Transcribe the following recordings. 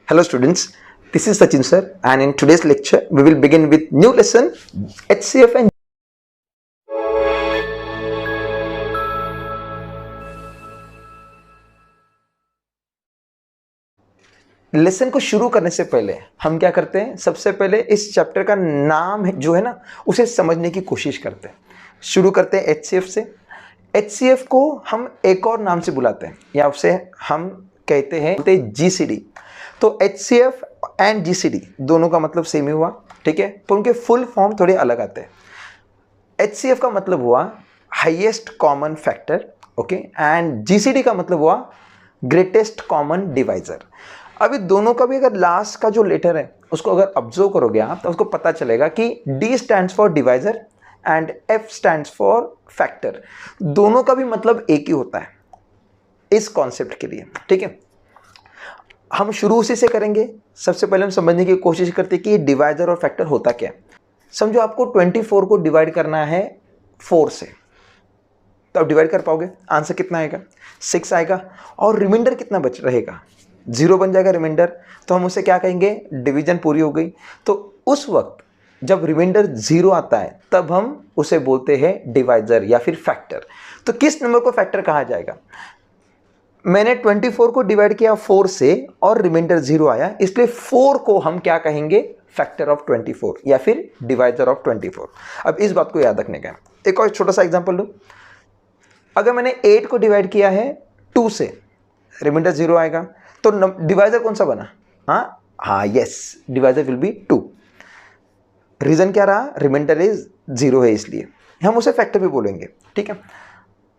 Hello students, this is Sachin sir, and in today's lecture we will begin with new lesson HCF and lesson को शुरू करने से पहले हम क्या करते हैं, सबसे पहले इस चैप्टर का नाम जो है ना उसे समझने की कोशिश करते हैं। शुरू करते हैं HCF से। HCF को हम एक और नाम से बुलाते हैं या उसे हम कहते हैं GCD। तो HCF एंड GCD दोनों का मतलब सेम ही हुआ, ठीक है, पर उनके फुल फॉर्म थोड़े अलग आते हैं। HCF का मतलब हुआ highest common factor, okay, and GCD का मतलब हुआ ग्रेटेस्ट कॉमन डिवाइजर। अभी दोनों का भी अगर लास्ट का जो लेटर है उसको अगर ऑब्जर्व करोगे आप तो उसको पता चलेगा कि D stands for divisor and F stands for factor. दोनों का भी मतलब एक ही होता है इस कॉन्सेप्ट के लिए, ठीक है। हम शुरू उसी से करेंगे। सबसे पहले हम समझने की कोशिश करते हैं कि डिवाइजर और फैक्टर होता क्या है। समझो आपको 24 को डिवाइड करना है 4 से, तो आप डिवाइड कर पाओगे? आंसर कितना आएगा? 6 आएगा। और रिमाइंडर कितना बच रहेगा? 0 बन जाएगा रिमाइंडर। तो हम उसे क्या कहेंगे? डिवीजन पूरी हो गई। तो उस वक्त जब रिमाइंडर 0 आता है तब हम उसे बोलते हैं डिवाइजर या फिर फैक्टर। तो किस नंबर को फैक्टर कहा जाएगा? मैंने 24 को डिवाइड किया 4 से और रिमाइंडर 0 आया, इसलिए 4 को हम क्या कहेंगे? फैक्टर ऑफ 24 या फिर डिवाइजर ऑफ 24। अब इस बात को याद रखने का है। एक और छोटा सा एग्जांपल लूं। अगर मैंने 8 को डिवाइड किया है 2 से, रिमाइंडर 0 आएगा, तो डिवाइजर कौन सा बना? हाँ yes, divisor will be 2। Reason क्या रहा? रिमाइंडर इज 0 है, इसलिए हम उसे फैक्टर भी बोलेंगे, ठीक है।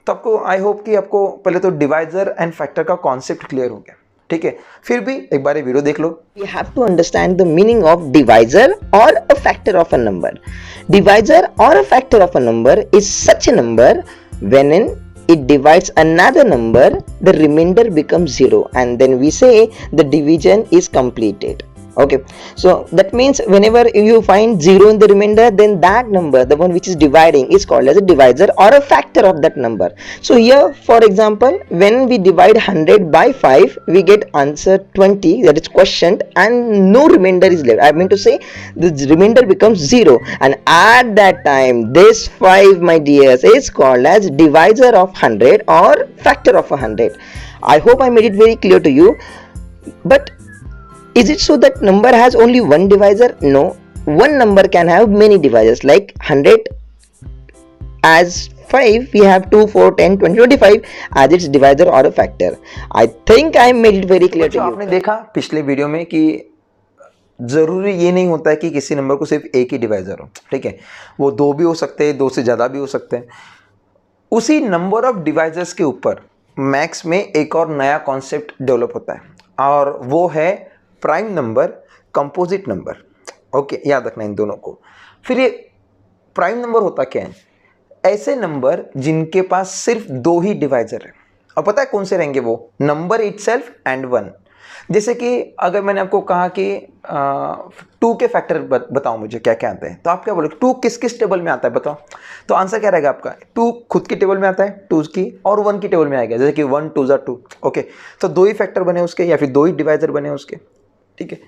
तो आपको आई होप कि आपको पहले तो डिवाइजर एंड फैक्टर का कॉन्सेप्ट क्लियर हो गया, ठीक है। फिर भी एक बार ये वीडियो देख लो। We have to understand the meaning of divisor or a factor of a number. Divisor or a factor of a number is such a number wherein it divides another number, the remainder becomes 0, and then we say the division is completed. Okay, so that means whenever you find 0 in the remainder, then that number, the one which is dividing, is called as a divisor or a factor of that number. So here, for example, when we divide 100 by 5, we get answer 20, that is quotient, and no remainder is left. I mean to say the remainder becomes 0, and at that time this 5, my dears, is called as divisor of 100 or factor of 100. I hope I made it very clear to you. But is it so that number has only one divisor? No, one number can have many divisors. Like 100 as 5, we have 2, 4, 10, 20, 25 as its divisor or a factor. I think I made it very clear to you. आपने देखा पिछले video में कि जरूरी ये नहीं होता है कि किसी नंबर को सिर्फ एक ही डिवाइजर हो, ठीक है। वो 2 भी हो सकते हैं, 2 से ज़्यादा भी हो सकते हैं। उसी नंबर ऑफ डिवाइजर्स के ऊपर मैथ्स में एक और नया कॉन्सेप्ट डेवलप होता है और वो है prime number, composite number. Okay, याद रखना इन दोनों को। फिर ये प्राइम नंबर होता क्या है? ऐसे नंबर जिनके पास सिर्फ 2 ही डिवाइजर है। और पता है कौन से रहेंगे वो? Number itself and 1। जैसे कि अगर मैंने आपको कहा कि 2 के फैक्टर बताओ मुझे क्या क्या आते हैं, तो आप क्या बोलोगे? 2 किस किस टेबल में आता है बताओ? तो आंसर क्या रहेगा आपका? 2 खुद की टेबल में आता है 2 की, और 1 की टेबल में आएगा, जैसे कि 1 2 ज़ा 2। ओके, तो 2 ही फैक्टर बने उसके या फिर 2 ही डिवाइजर बने उसके, ठीक है।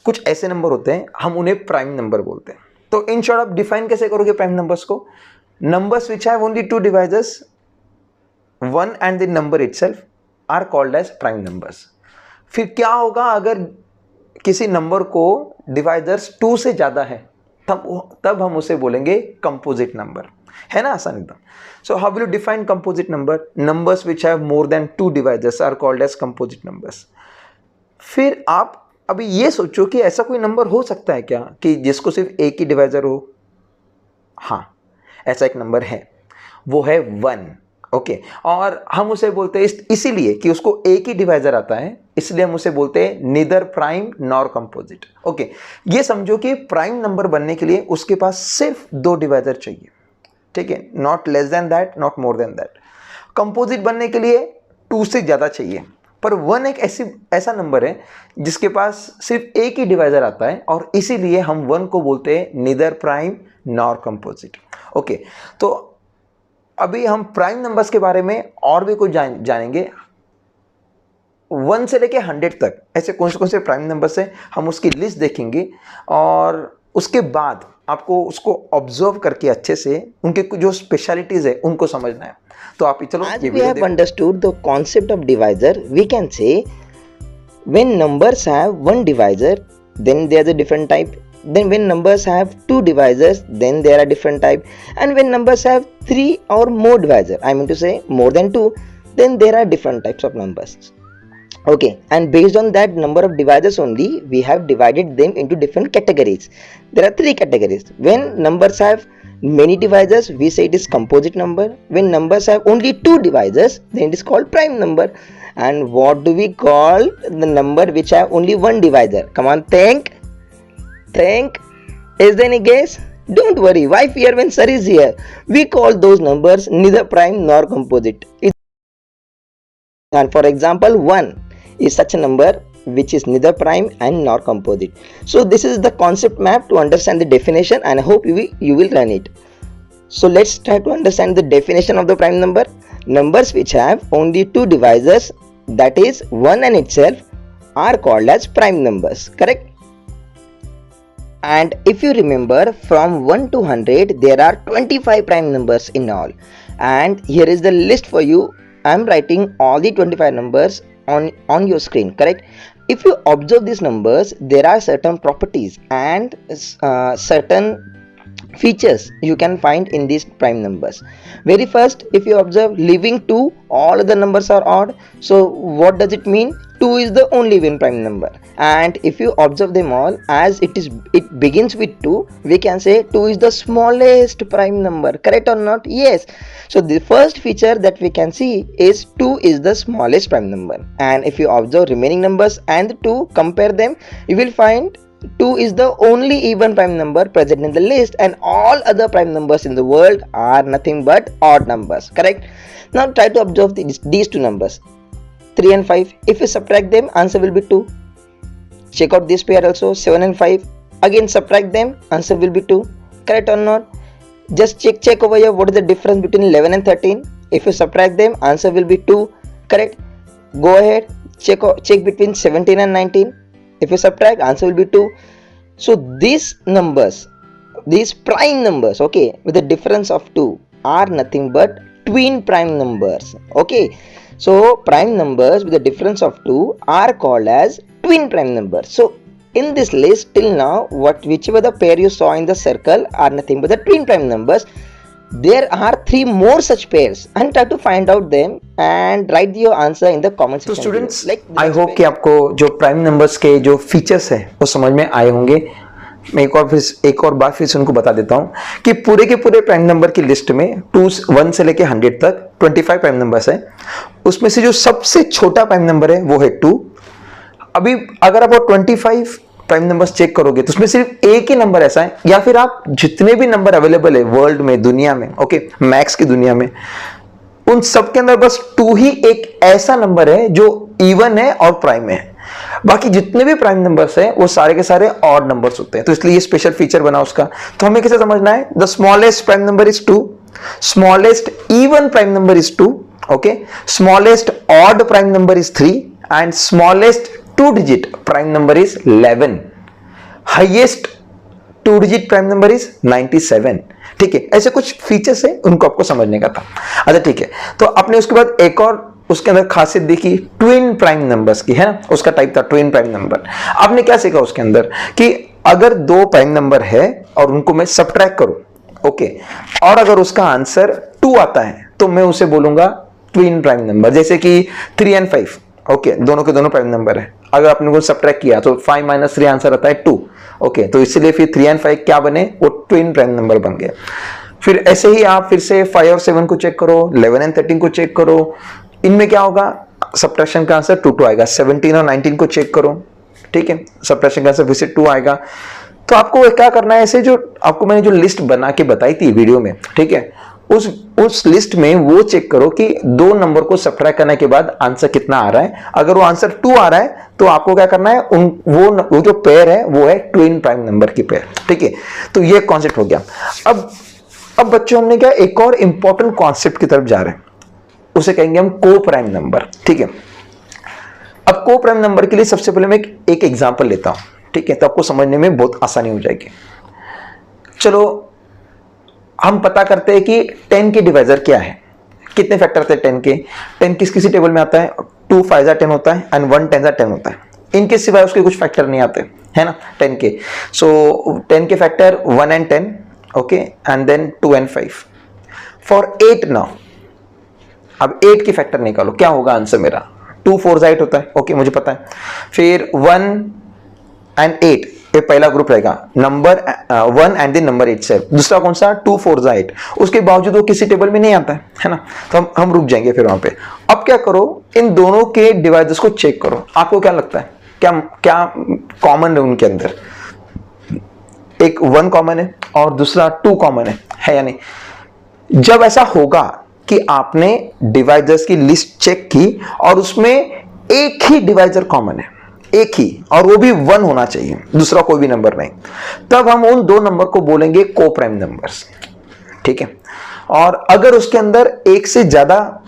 कुछ ऐसे नंबर होते हैं, हम उन्हें प्राइम नंबर बोलते हैं। तो इन शॉर्ट आप डिफाइन कैसे करोगे प्राइम नंबर्स को? Numbers which have only 2 divisors, 1 and the number itself, are called as prime numbers. फिर क्या होगा अगर किसी नंबर को डिवाइजर्स 2 से ज़्यादा है? तब हम उसे बोलेंगे कंपोजिट नंबर, है ना? आसान एकदम। So how will you define composite number? Numbers which have more than 2 divisors are called as composite numbers. फिर आप अभी ये सोचो कि ऐसा कोई नंबर हो सकता है क्या कि जिसको सिर्फ एक ही डिवाइजर हो? हाँ, ऐसा एक नंबर है, वो है 1। ओके, और हम उसे बोलते हैं इसीलिए कि उसको एक ही डिवाइजर आता है, इसलिए हम उसे बोलते हैं neither prime nor composite. Okay, ये समझो कि प्राइम नंबर बनने के लिए उसके पास सिर्फ 2 डिवाइजर चाहिए, ठीक है, not less than that, not more than that. Composite बनने के लिए 2 से ज़्यादा चाहिए, पर 1 एक ऐसा नंबर है जिसके पास सिर्फ एक ही डिवाइजर आता है, और इसीलिए हम 1 को बोलते हैं neither prime nor composite. Okay, तो अभी हम प्राइम नंबर्स के बारे में और भी कुछ जानेंगे। 1 से लेके 100 तक ऐसे कौन से प्राइम नंबर्स हैं, हम उसकी लिस्ट देखेंगे और उसके बाद आपको उसको ऑब्जर्व करके अच्छे से उनके जो स्पेशलिटीज़ है उनको समझना है। तो आप चलो As ये we वीडियो have देखो। understood the concept of divisor, we can say when numbers have one divisor, then there's a different type. Then when numbers have two divisors, then there are different type. And when numbers have three or more divisor, I mean to say more than two, then there are different types of numbers. Okay, and based on that number of divisors only, we have divided them into different categories. There are three categories. When numbers have many divisors, we say it is composite number. When numbers have only two divisors, then it is called prime number. And what do we call the number which have only one divisor? Come on, think. Is there any guess? Don't worry, why fear when sir is here? We call those numbers neither prime nor composite. And for example, 1 is such a number which is neither prime and nor composite. So this is the concept map to understand the definition, and I hope you will learn it. So let's try to understand the definition of the prime number. Numbers which have only two divisors, that is 1 and itself, are called as prime numbers, correct? And if you remember, from 1 to 100 there are 25 prime numbers in all, and here is the list for you. I am writing all the 25 numbers on your screen, correct? If you observe these numbers, there are certain properties and certain features you can find in these prime numbers. Very first, if you observe, leaving 2, all other numbers are odd. So what does it mean? 2 is the only even prime number. And if you observe them all, as it begins with 2, we can say 2 is the smallest prime number, correct or not? Yes. So the first feature that we can see is 2 is the smallest prime number. And if you observe remaining numbers and 2, compare them, you will find 2 is the only even prime number present in the list, and all other prime numbers in the world are nothing but odd numbers, correct? Now try to observe these two numbers, 3 and 5. If you subtract them, answer will be 2. Check out this pair also, 7 and 5. Again subtract them, answer will be 2. Correct or not? Just check over here, what is the difference between 11 and 13? If you subtract them, answer will be 2. Correct? Go ahead, check between 17 and 19. If you subtract, answer will be 2. So these numbers, these prime numbers, okay, with a difference of 2, are nothing but twin prime numbers. Okay, so prime numbers with a difference of 2 are called as twin prime numbers. So in this list till now, whichever the pair you saw in the circle are nothing but the twin prime numbers. There are 3 more such pairs, and try to find out them and write your answer in the comment तो section. Students, I hope कि आपको जो prime numbers के जो features है वो समझ में आए होंगे। मैं एक और बार फिर से उनको बता देता हूं कि पूरे के पूरे प्राइम नंबर की लिस्ट में 1 से लेके 100 तक 25 प्राइम नंबर्स हैं। उसमें से जो सबसे छोटा प्राइम नंबर है वो है 2। अभी अगर आप वो 25 प्राइम नंबर्स चेक करोगे तो उसमें सिर्फ एक ही नंबर ऐसा है, या फिर आप जितने भी नंबर अवेलेबल है वर्ल्ड में, दुनिया में, ओके, मैक्स की दुनिया में, उन सब के अंदर बस 2 ही एक ऐसा नंबर है जो इवन है और प्राइम है। बाकी जितने भी प्राइम नंबर्स हैं वो सारे के सारे ऑड नंबर्स होते हैं। तो इसलिए ये स्पेशल फीचर बना उसका। तो हमें कैसे समझना है? The smallest prime number is 2, smallest even prime number is 2, okay, smallest odd prime number is 3 and smallest 2 digit prime number is 11, highest 2 digit prime number is 97। ठीक है, ऐसे कुछ फीचर्स है, उनको आपको समझने का था। अच्छा ठीक है, तो आपने उसके बाद एक और उसके अंदर खासियत देखी ट्विन प्राइम नंबर्स की, है ना, उसका टाइप था ट्विन प्राइम नंबर। आपने क्या सीखा उसके अंदर कि अगर 2 प्राइम नंबर है और उनको मैं सबट्रैक्ट करूं, ओके, और अगर उसका आंसर 2 आता है तो मैं उसे बोलूंगा ट्विन प्राइम नंबर। जैसे कि 3 and 5, ओके, दोनों के दोनों प्राइम नंबर है, अगर आपने को सबट्रैक्ट किया तो 5 - 3 आंसर आता है 2, ओके, तो इसलिए फिर 3 and 5 क्या बने? वो ट्विन प्राइम नंबर बन गए। फिर ऐसे ही आप फिर से 5 और 7 को चेक करो, 11 and 13 को चेक करो, इनमें क्या होगा? सब्ट्रैक्शन का आंसर 2 आएगा। 17 और 19 को चेक करो, ठीक है, सब्ट्रैक्शन का आंसर फिर से 2 आएगा। तो आपको क्या करना है, ऐसे जो आपको मैंने जो लिस्ट बना के बताई थी वीडियो में, ठीक है, उस लिस्ट में वो चेक करो कि 2 नंबर को सब्ट्रैक्ट करने के बाद आंसर कितना आ रहा है। अगर वो आंसर 2 आ रहा है तो आपको क्या करना है, वो जो पेयर है वो है ट्विन प्राइम नंबर की पेयर, ठीक है। तो ये कॉन्सेप्ट हो गया। अब बच्चों हमने क्या एक और इंपॉर्टेंट कॉन्सेप्ट की तरफ जा रहे हैं, उसे कहेंगे हम को प्राइम नंबर, ठीक है। अब को प्राइम नंबर के लिए सबसे पहले मैं एक एग्जांपल लेता हूं, ठीक है, तो आपको समझने में बहुत आसानी हो जाएगी। चलो हम पता करते हैं कि 10 के डिवाइजर क्या है, कितने फैक्टर थे 10 के। 10 किस किसी टेबल में आता है, 2 5 10 होता है एंड 1 10 10 होता है। इनके सिवाय उसके कुछ फैक्टर नहीं आते, है ना, 10 के। सो 10 के factor 1 and 10, okay, and then 2 and 5 for 8 now. अब 8 के फैक्टर निकालो, क्या होगा आंसर मेरा, 2 4 8 होता है, ओके, मुझे पता है। फिर 1 एंड 8, ये पहला ग्रुप रहेगा, नंबर 1 एंड द नंबर 8 से। दूसरा कौन सा, 2 4 8, उसके बावजूद वो किसी टेबल में नहीं आता है ना, तो हम रुक जाएंगे फिर वहां पे। अब क्या करो, इन दोनों के डिवाइजर्स को चेक करो, आपको क्या लगता है क्या क्या कॉमन है उनके अंदर। एक 1 कॉमन है और दूसरा 2 कॉमन है या नहीं। जब ऐसा होगा कि आपने डिवाइजर्स की लिस्ट चेक की और उसमें एक ही डिवाइजर कॉमन है, एक ही, और वो भी 1 होना चाहिए, दूसरा कोई भी नंबर नहीं, तब हम उन दो नंबर को बोलेंगे को प्राइम नंबर्स, ठीक है। और अगर उसके अंदर एक से ज्यादा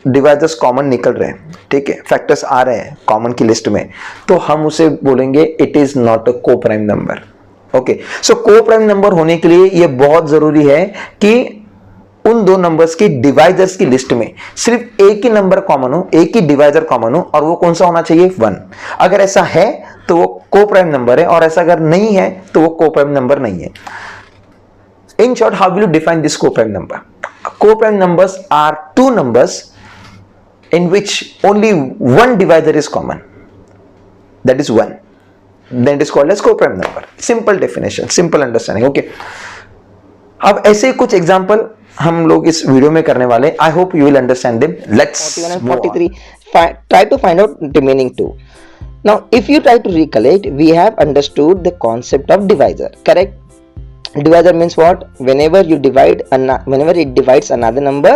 डिवाइजर्स कॉमन निकल रहे हैं, ठीक है, फैक्टर्स आ रहे हैं कॉमन की लिस्ट में, तो हम उसे बोलेंगे इट इज नॉट अ को प्राइम नंबर। ओके, सो को प्राइम नंबर होने के लिए यह बहुत जरूरी है कि उन दो नंबर्स की डिवाइजर्स की लिस्ट में सिर्फ एक ही नंबर कॉमन हो, एक ही डिवाइजर कॉमन हो, और वो कौन सा होना चाहिए, 1। अगर ऐसा है तो वो को प्राइम नंबर है, और ऐसा अगर नहीं है तो वो को प्राइम नंबर नहीं है। In short, how will you define this coprime number? Coprime numbers are two numbers in which only one divisor is common, that is 1, then it is called as co-prime number. Simple definition, simple understanding, okay. अब ऐसे कुछ example हम लोग इस video में करने वाले, I hope you will understand them. Let's 41 and 43, try to find out remaining two. Now if you try to recollect, we have understood the concept of divisor, correct? Divisor means what? Whenever it divides another number,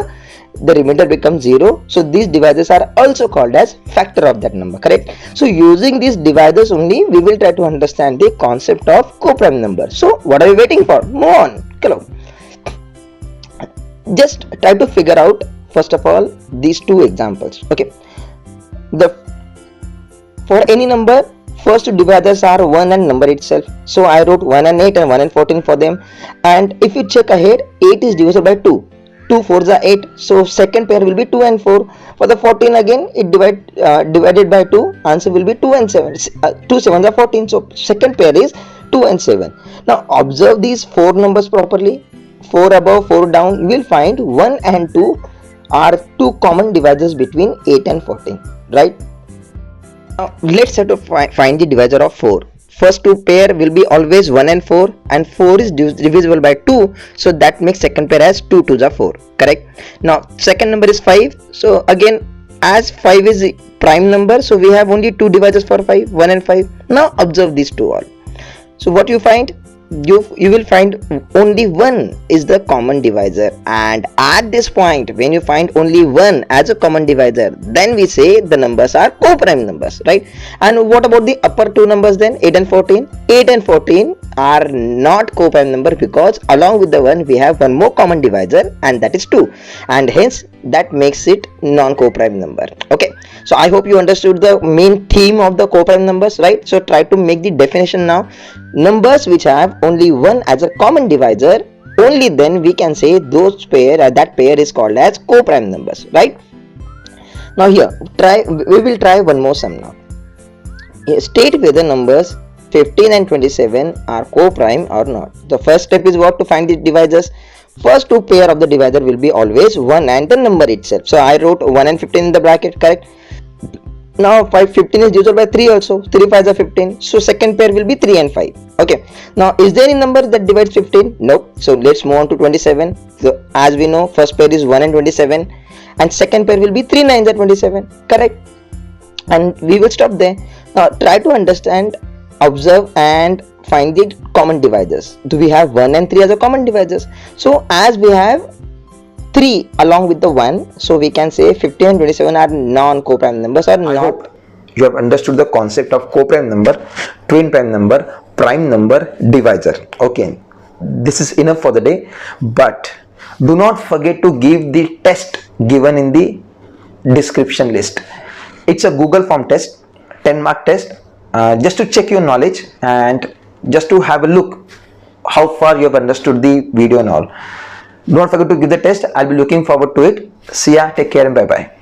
the remainder becomes 0. So these divisors are also called as factor of that number, correct? So using these divisors only, we will try to understand the concept of co-prime number. So what are you waiting for? Move on. Come on. Just try to figure out first of all these two examples, okay? For any number, first two divisors are 1 and number itself. So I wrote 1 and 8 and 1 and 14 for them. And if you check ahead, 8 is divisible by 2. 2 4s are 8. So second pair will be 2 and 4. For the 14 again, it divided by 2. Answer will be 2 and 7. 2 7s are 14. So second pair is 2 and 7. Now observe these four numbers properly. 4 above, 4 down. You will find 1 and 2 are two common divisors between 8 and 14. Right? Now let's try to find the divisor of 4. First two pair will be always 1 and 4, and 4 is divisible by 2, so that makes second pair as 2 2s are 4, correct? Now second number is 5, so again as 5 is prime number, so we have only two divisors for 5, 1 and 5. Now observe these two all. So what you find? You will find only 1 is the common divisor, and at this point when you find only 1 as a common divisor, then we say the numbers are co-prime numbers, right? And what about the upper two numbers then, 8 and 14? 8 and 14 are not co-prime number, because along with the 1 we have one more common divisor, and that is 2, and hence that makes it non-co-prime number. Okay, so I hope you understood the main theme of the co-prime numbers, right? So try to make the definition now. Numbers which have only 1 as a common divisor, only then we can say that pair is called as co-prime numbers, right? Now here we will try one more sum now. Here, state whether numbers 15 and 27 are co-prime or not. The first step is what? To find the divisors. First two pair of the divisor will be always 1 and the number itself. So I wrote 1 and 15 in the bracket, correct? Now 15 is divisible by 3 also. 3 5s are 15. So second pair will be 3 and 5. Okay. Now is there any number that divides 15? Nope. So let's move on to 27. So as we know, first pair is 1 and 27, and second pair will be 3 9s are 27. Correct. And we will stop there. Now try to understand, observe and find the common divisors. Do we have 1 and 3 as a common divisors? So as we have 3 along with the 1, so we can say 15 and 27 are non-co-prime numbers, or I not. hope you have understood the concept of co-prime number, twin prime number, prime number, divisor. Okay, this is enough for the day, but do not forget to give the test given in the description list. It's a Google form test, 10-mark test, just to check your knowledge and just to have a look how far you have understood the video and all. Don't forget to give the test. I'll be looking forward to it. See ya, take care and bye bye.